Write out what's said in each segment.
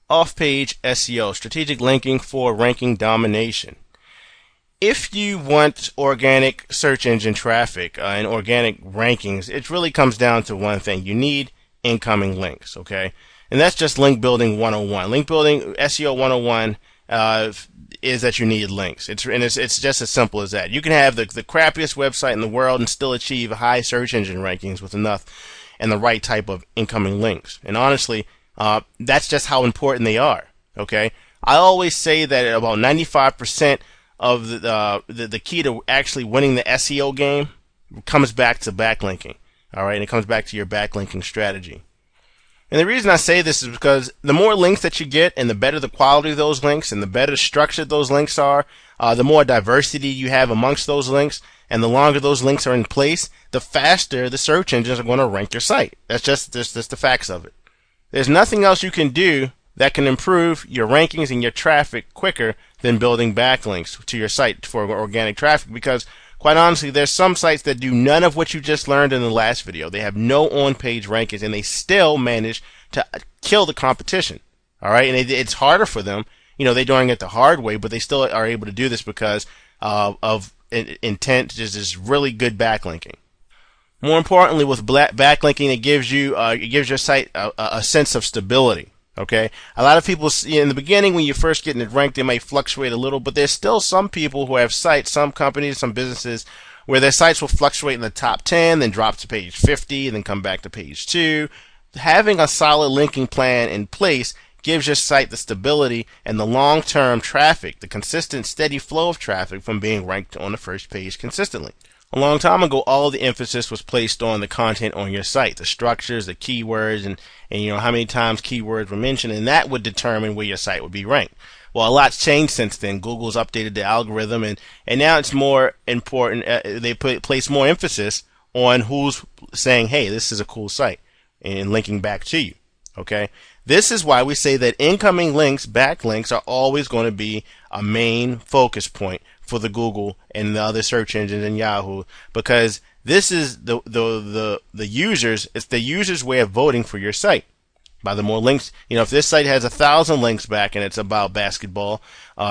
Off-page SEO, strategic linking for ranking domination. If you want organic search engine traffic and organic rankings, it really comes down to one thing. You need incoming links, okay? And that's just link building 101. Link building SEO 101 is that you need links. It's just as simple as that. You can have the crappiest website in the world and still achieve high search engine rankings with enough and the right type of incoming links. And honestly, that's just how important they are, okay? I always say that about 95% of the key to actually winning the SEO game comes back to backlinking. All right, and it comes back to your backlinking strategy. And the reason I say this is because the more links that you get, and the better the quality of those links, and the better structured those links are, the more diversity you have amongst those links, and the longer those links are in place, the faster the search engines are going to rank your site. That's just the facts of it. There's nothing else you can do that can improve your rankings and your traffic quicker than building backlinks to your site for organic traffic, because quite honestly, there's some sites that do none of what you just learned in the last video. They have no on-page rankings, and they still manage to kill the competition. All right, and it's harder for them. You know, they're doing it the hard way, but they still are able to do this because of intent, just really good backlinking. More importantly, with backlinking, it gives your site a sense of stability. Okay, a lot of people in the beginning when you're first getting it ranked, they may fluctuate a little, but there's still some people who have sites, some companies, some businesses, where their sites will fluctuate in the top 10, then drop to page 50, and then come back to page 2. Having a solid linking plan in place gives your site the stability and the long-term traffic, the consistent, steady flow of traffic from being ranked on the first page consistently. A long time ago, all the emphasis was placed on the content on your site, the structures, the keywords, and you know how many times keywords were mentioned, and that would determine where your site would be ranked. Well, a lot's changed since then. Google's updated the algorithm, and now it's more important. They place more emphasis on who's saying, "Hey, this is a cool site," and linking back to you. Okay, this is why we say that incoming links, backlinks, are always going to be a main focus point for the Google and the other search engines and Yahoo, because this is the users. It's the users' way of voting for your site. By the more links, you know, if this site has 1,000 links back and it's about basketball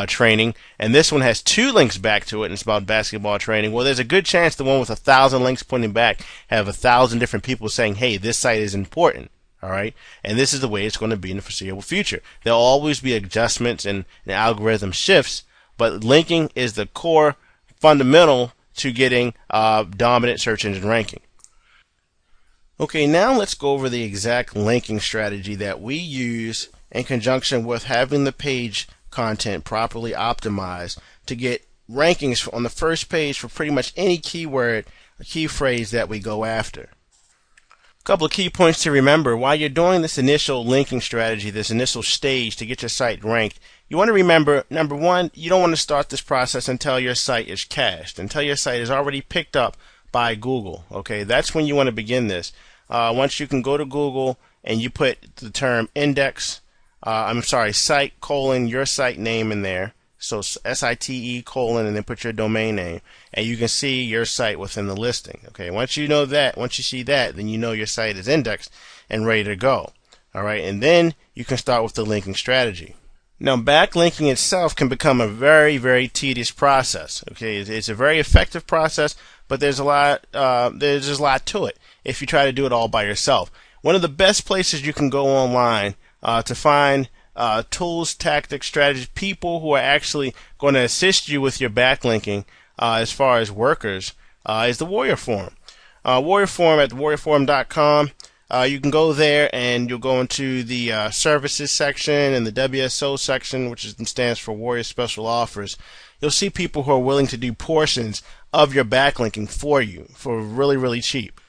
training, and this one has 2 links back to it and it's about basketball training, well, there's a good chance the one with 1,000 links pointing back have 1,000 different people saying, "Hey, this site is important." All right, and this is the way it's going to be in the foreseeable future. There'll always be adjustments and algorithm shifts, but linking is the core fundamental to getting dominant search engine ranking. Okay, now let's go over the exact linking strategy that we use in conjunction with having the page content properly optimized to get rankings on the first page for pretty much any keyword, key phrase that we go after. A couple of key points to remember while you're doing this initial linking strategy, this initial stage to get your site ranked. You want to remember, number one, you don't want to start this process until your site is cached, until your site is already picked up by Google. Okay, that's when you want to begin this. Once you can go to Google and you put the term index, site colon your site name in there. So SITE colon and then put your domain name, and you can see your site within the listing. Okay, once you know that, once you see that, then you know your site is indexed and ready to go. All right, and then you can start with the linking strategy. Now, backlinking itself can become a very, very tedious process. Okay, it's a very effective process, but there's a lot to it if you try to do it all by yourself. One of the best places you can go online to find tools, tactics, strategies, people who are actually going to assist you with your backlinking as far as workers is the Warrior Forum. Warrior Forum at warriorforum.com. You can go there and you'll go into the services section and the WSO section, which stands for Warrior Special Offers. You'll see people who are willing to do portions of your backlinking for you for really, really cheap.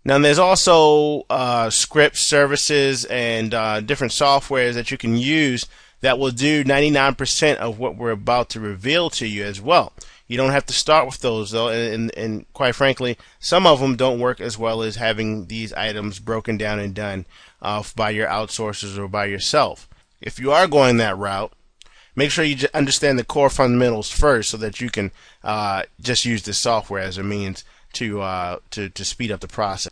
Now, there's also scripts, services, and different softwares that you can use that will do 99% of what we're about to reveal to you as well. You don't have to start with those, though, and quite frankly, some of them don't work as well as having these items broken down and done by your outsourcers or by yourself. If you are going that route, make sure you understand the core fundamentals first so that you can just use this software as a means to speed up the process.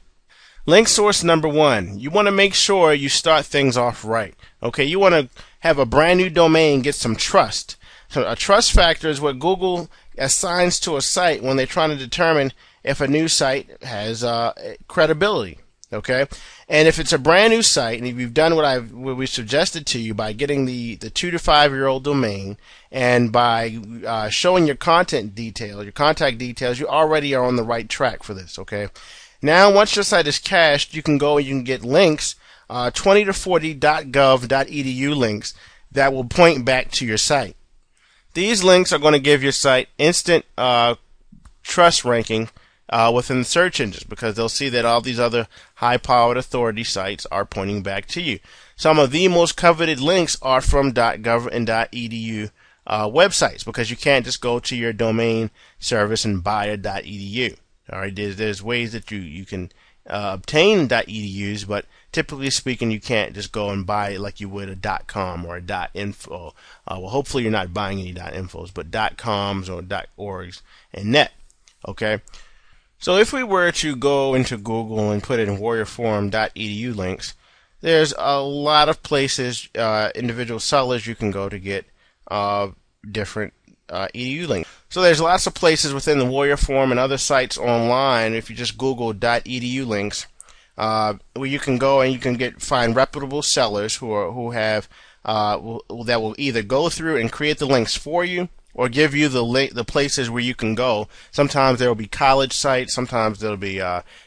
Link source number one, you want to make sure you start things off right. Okay, you want to have a brand new domain get some trust. So a trust factor is what Google assigns to a site when they're trying to determine if a new site has credibility. Okay, and if it's a brand new site, and if you've done what we suggested to you by getting the 2 to 5 year old domain, and by showing your contact details, you already are on the right track for this. Okay. Now, once your site is cached, you can go and you can get links, 20 to 40 .gov.edu links that will point back to your site. These links are going to give your site instant trust ranking within the search engines, because they'll see that all these other high-powered authority sites are pointing back to you. Some of the most coveted links are from .gov and .edu websites, because you can't just go to your domain service and buy a .edu. All right, there's ways that you can obtain .edus, but typically speaking, you can't just go and buy it like you would a .com or a .info. Well, hopefully you're not buying any .infos, but .coms or .orgs and .net. Okay. So if we were to go into Google and put in warriorforum.edu links, there's a lot of places, individual sellers you can go to get different edu links. So there's lots of places within the Warrior Forum and other sites online. If you just Google .edu links, where you can go and you can find reputable sellers who have that will either go through and create the links for you, or give you the places where you can go. Sometimes there will be college sites, sometimes there will be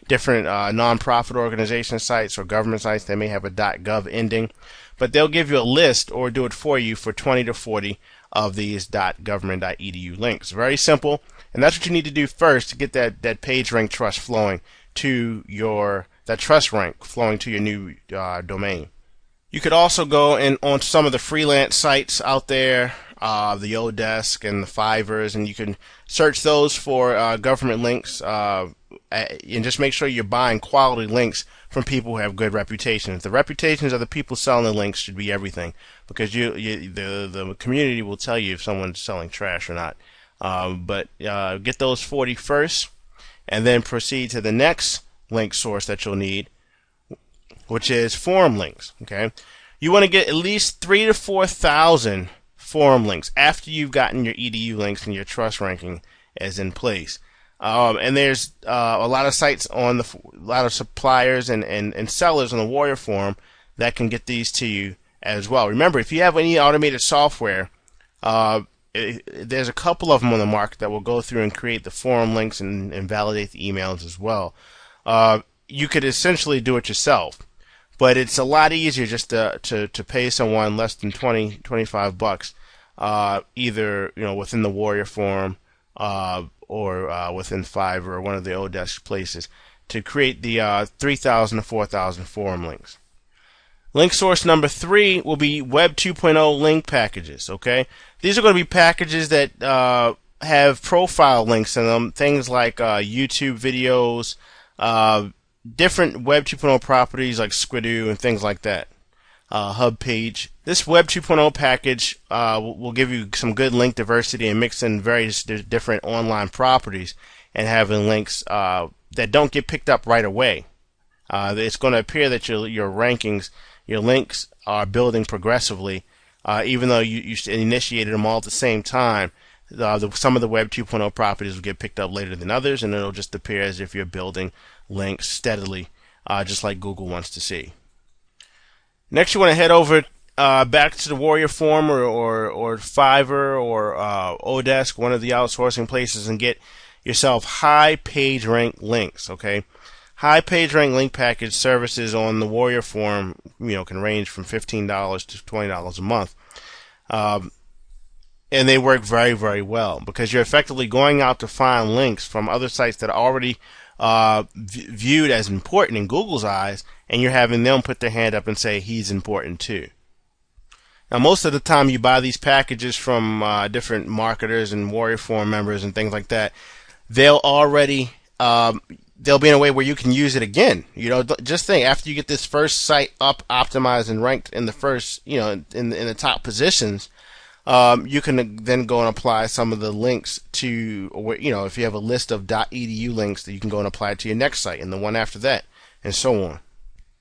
different nonprofit organization sites or government sites. They may have a .gov ending, but they'll give you a list or do it for you for 20 to 40 of these .government.edu links. Very simple, and that's what you need to do first to get that page rank trust flowing to that trust rank flowing to your new domain. You could also go on some of the freelance sites out there, the Odesk and the Fivers, and you can search those for government links, and just make sure you're buying quality links from people who have good reputations. The reputations of the people selling the links should be everything, because the community will tell you if someone's selling trash or not. But get those 40 first, and then proceed to the next link source that you'll need, which is forum links. Okay, you want to get at least 3,000 to 4,000 forum links after you've gotten your edu links and your trust ranking is in place. And there's a lot of sites a lot of suppliers and sellers on the Warrior Forum that can get these to you as well. Remember, if you have any automated software, there's a couple of them on the market that will go through and create the forum links and validate the emails as well. You could essentially do it yourself, but it's a lot easier just to pay someone less than 25 bucks, either within the Warrior Forum or within Fiverr or one of the Odesk places, to create the 3,000 to 4,000 forum links. Link source number 3 will be Web 2.0 link packages. Okay, these are going to be packages that have profile links in them, things like YouTube videos, different Web 2.0 properties like Squidoo and things like that. Hub page. This Web 2.0 package will give you some good link diversity and mix in various different online properties and having links that don't get picked up right away. It's going to appear that your rankings, your links are building progressively, even though you initiated them all at the same time. Some of the Web 2.0 properties will get picked up later than others, and it'll just appear as if you're building links steadily, just like Google wants to see. Next, you want to head over back to the Warrior Forum or Fiverr or Odesk, one of the outsourcing places, and get yourself high page rank links. Okay, high page rank link package services on the Warrior Forum, can range from $15 to $20 a month, and they work very, very well because you're effectively going out to find links from other sites that are already viewed as important in Google's eyes, and you're having them put their hand up and say he's important too. Now, most of the time you buy these packages from different marketers and Warrior Forum members and things like that, they'll be in a way where you can use it again. Just think, after you get this first site up, optimized, and ranked in the first, in the top positions, you can then go and apply some of the links to, if you have a list of .edu links, that you can go and apply it to your next site and the one after that, and so on.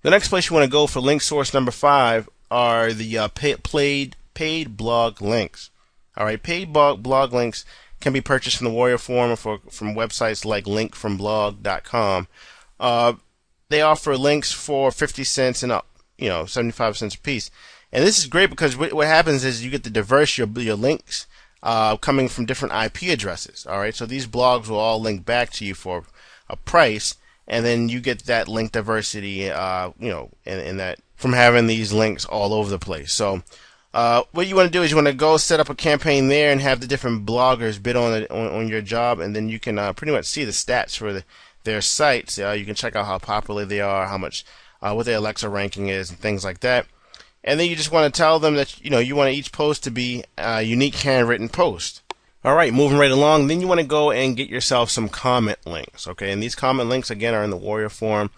The next place you want to go for link source number 5 are the paid blog links. All right, paid blog links can be purchased from the Warrior Forum or from websites like linkfromblog.com. They offer links for 50 cents and up, 75 cents a piece. And this is great because what happens is you get to diverse your links coming from different IP addresses. All right, so these blogs will all link back to you for a price, and then you get that link diversity, in that from having these links all over the place. So what you want to do is you want to go set up a campaign there and have the different bloggers bid on your job, and then you can pretty much see the stats for their sites. You can check out how popular they are, how much, what their Alexa ranking is, and things like that. And then you just want to tell them that you want each post to be a unique handwritten post. All right, moving right along. Then you want to go and get yourself some comment links. Okay, and these comment links again are in the Warrior Forum.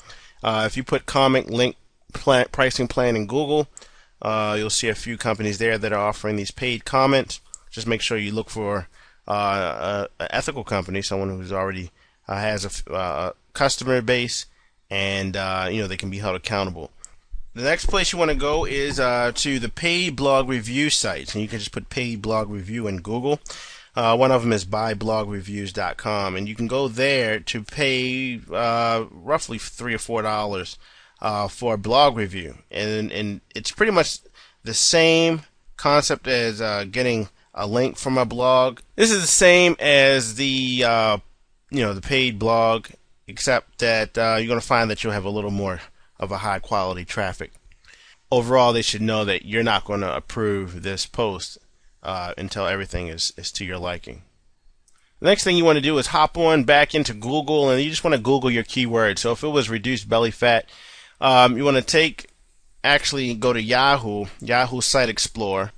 If you put comment link pricing plan in Google, you'll see a few companies there that are offering these paid comments. Just make sure you look for an ethical company, someone who's already has a customer base, and they can be held accountable. The next place you want to go is to the paid blog review sites, and you can just put paid blog review in Google. One of them is buyblogreviews.com, and you can go there to pay roughly $3 or $4 for a blog review, and it's pretty much the same concept as getting a link from a blog. This is the same as the the paid blog, except that you're going to find that you'll have a little more of a high quality traffic. Overall, they should know that you're not going to approve this post until everything is to your liking. The next thing you want to do is hop on back into Google, and you just want to Google your keyword. So if it was reduced belly fat, you want to actually go to Yahoo Site Explorer.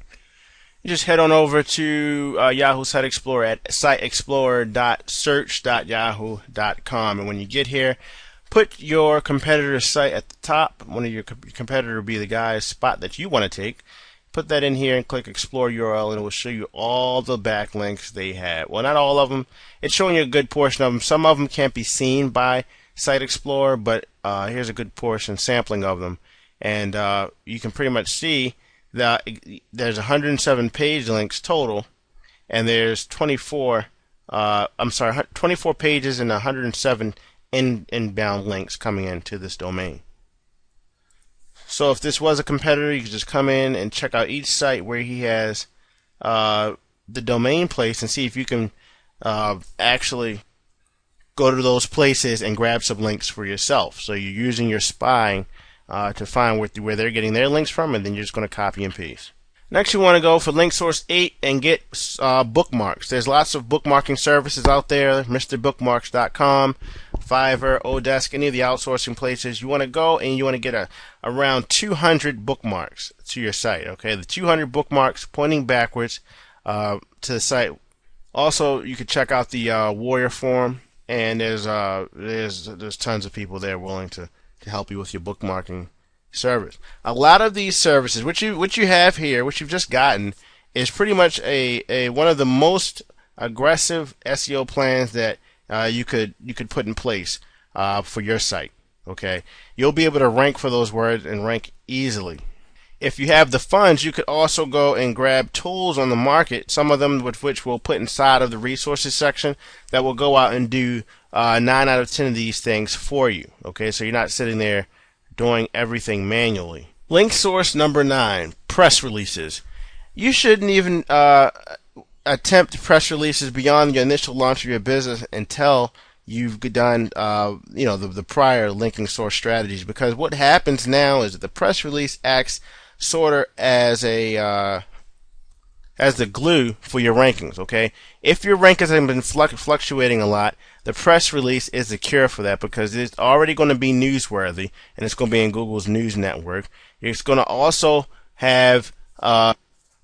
You just head on over to Yahoo Site Explorer at siteexplorer.search.yahoo.com, and when you get here, put your competitor's site at the top. One of your competitor will be the guy's spot that you want to take. Put that in here and click Explore URL, and it will show you all the backlinks they have. Well, not all of them. It's showing you a good portion of them. Some of them can't be seen by Site Explorer, but here's a good portion sampling of them. And you can pretty much see that there's 107 page links total, and there's 24 pages and 107 inbound links coming into this domain. So if this was a competitor, you could just come in and check out each site where he has the domain place and see if you can actually go to those places and grab some links for yourself. So you're using your spying to find where they're getting their links from, and then you're just going to copy and paste. Next, you want to go for link source 8 and get bookmarks. There's lots of bookmarking services out there, MrBookmarks.com, Fiverr, Odesk, any of the outsourcing places. You want to go and you want to get around 200 bookmarks to your site. Okay, the 200 bookmarks pointing backwards to the site. Also, you can check out the Warrior Forum, and there's tons of people there willing to help you with your bookmarking service. A lot of these services, which you have here, which you've just gotten, is pretty much a one of the most aggressive SEO plans that you could put in place for your site. Okay, you'll be able to rank for those words and rank easily. If you have the funds, you could also go and grab tools on the market, some of them with which we'll put inside of the resources section, that will go out and do 9 out of 10 of these things for you. Okay, so you're not sitting there doing everything manually. Link source number 9, press releases. You shouldn't even attempt press releases beyond your initial launch of your business until you've done the prior linking source strategies, because what happens now is that the press release acts sort of as the glue for your rankings. Okay, if your rankings have been fluctuating a lot, the press release is the cure for that, because it's already going to be newsworthy and it's going to be in Google's news network. It's going to also have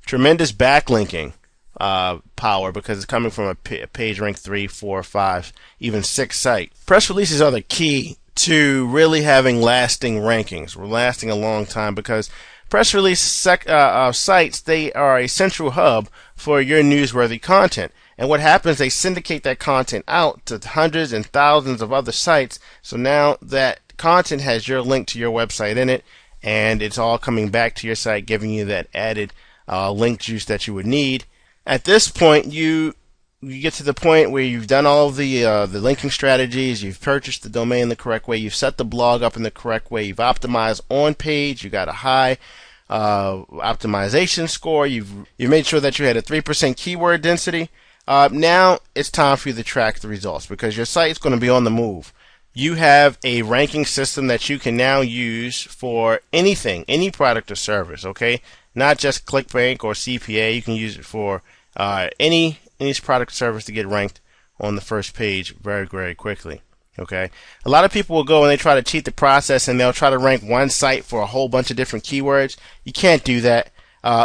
tremendous backlinking power, because it's coming from a page rank 3, 4, 5, even 6 site. Press releases are the key to really having lasting rankings, lasting a long time, because press release sites, they are a central hub for your newsworthy content. And what happens, they syndicate that content out to hundreds and thousands of other sites. So now that content has your link to your website in it, and it's all coming back to your site, giving you that added link juice that you would need. At this point, you get to the point where you've done all of the linking strategies, you've purchased the domain the correct way, you've set the blog up in the correct way, you've optimized on page, you got a high optimization score, you've made sure that you had a 3% keyword density. Now it's time for you to track the results, because your site is going to be on the move. You have a ranking system that you can now use for anything, any product or service, okay? Not just ClickBank or CPA. You can use it for any product or service to get ranked on the first page very, very quickly, okay? A lot of people will go and they try to cheat the process, and they'll try to rank one site for a whole bunch of different keywords. You can't do that.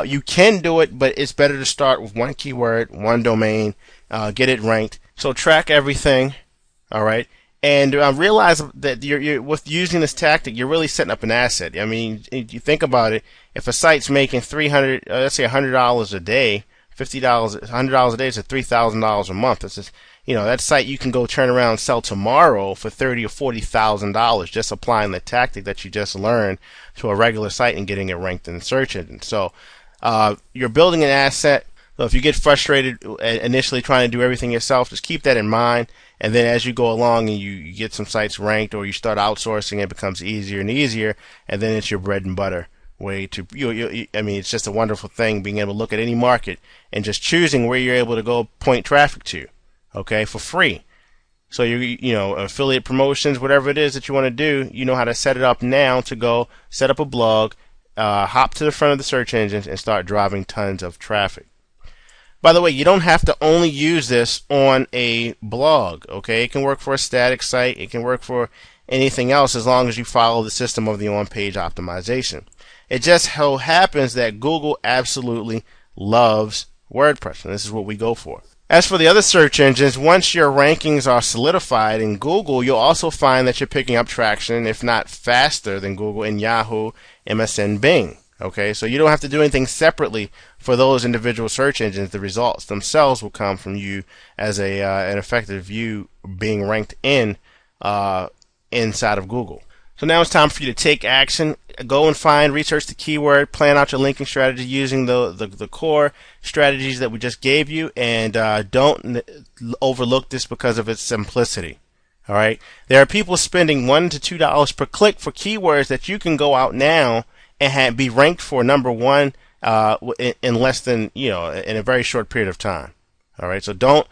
You can do it, but it's better to start with one keyword, one domain, get it ranked. So track everything, all right? And realize that you're with using this tactic, you're really setting up an asset. I mean, you think about it. If a site's making let's say $100 a day, $50, $100 a day is at $3,000 a month. That's just, that site you can go turn around and sell tomorrow for $30,000 or $40,000 just applying the tactic that you just learned to a regular site and getting it ranked in the search engine. So you're building an asset. So if you get frustrated initially trying to do everything yourself, just keep that in mind. And then as you go along and you get some sites ranked, or you start outsourcing, it becomes easier and easier. And then it's your bread and butter way to, I mean, it's just a wonderful thing being able to look at any market and just choosing where you're able to go point traffic to, okay, for free. So affiliate promotions, whatever it is that you want to do, you know how to set it up now to go set up a blog, hop to the front of the search engines, and start driving tons of traffic. By the way, you don't have to only use this on a blog, okay? It can work for a static site. It can work for anything else as long as you follow the system of the on-page optimization. It just so happens that Google absolutely loves WordPress, and this is what we go for. As for the other search engines, once your rankings are solidified in Google, you'll also find that you're picking up traction, if not faster than Google, in Yahoo, MSN, Bing. Okay, so you don't have to do anything separately for those individual search engines. The results themselves will come from you as an effective view being ranked inside of Google. So now it's time for you to take action. Go and research the keyword, plan out your linking strategy using the core strategies that we just gave you, and don't overlook this because of its simplicity. All right, there are people spending $1 to $2 per click for keywords that you can go out now and be ranked for number one in less than in a very short period of time. All right, so don't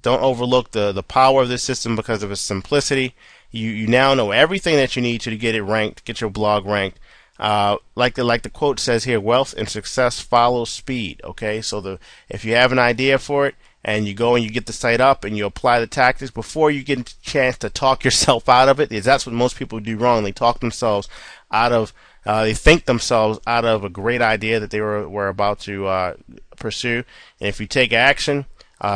overlook the power of this system because of its simplicity. You now know everything that you need to get it ranked, get your blog ranked. Like the quote says here, wealth and success follow speed. Okay, so if you have an idea for it and you go and you get the site up and you apply the tactics before you get a chance to talk yourself out of it, because that's what most people do wrong. They talk themselves out of they think themselves out of a great idea that they were about to pursue. And if you take action,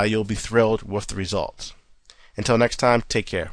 you'll be thrilled with the results. Until next time, take care.